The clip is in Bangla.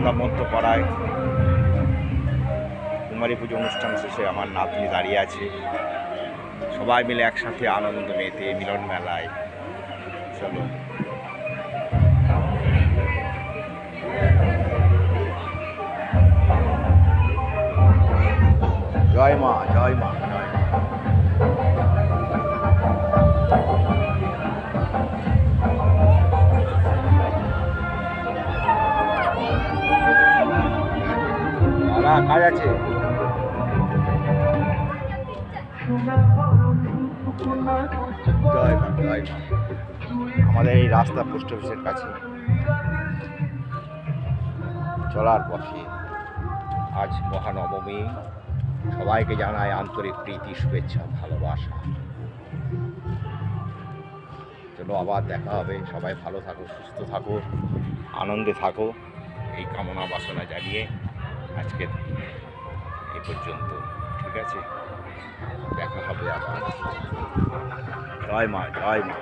আমরা মধ্যপাড়ায় কুমারী পুজো অনুষ্ঠান শেষে আমার নাতনি দাঁড়িয়ে আছে, সবাই মিলে একসাথে আনন্দ মেতে মিলন মেলায়। চলো জয় মা, জয় মা, জয় মা। কাজ আছে। জয় মা, জয় মা। আমাদের এই রাস্তা পোস্ট অফিসের কাছে চলার পথে আজ মহানবমী। সবাইকে জানায় আন্তরিক প্রীতি, শুভেচ্ছা, ভালোবাসা। চলো আবার দেখা হবে। সবাই ভালো থাকো, সুস্থ থাকো, আনন্দে থাকো, এই কামনা বাসনা জানিয়ে আজকে এই পর্যন্ত। ঠিক আছে, দেখা হবে আবার। জয় মা, জয় মা।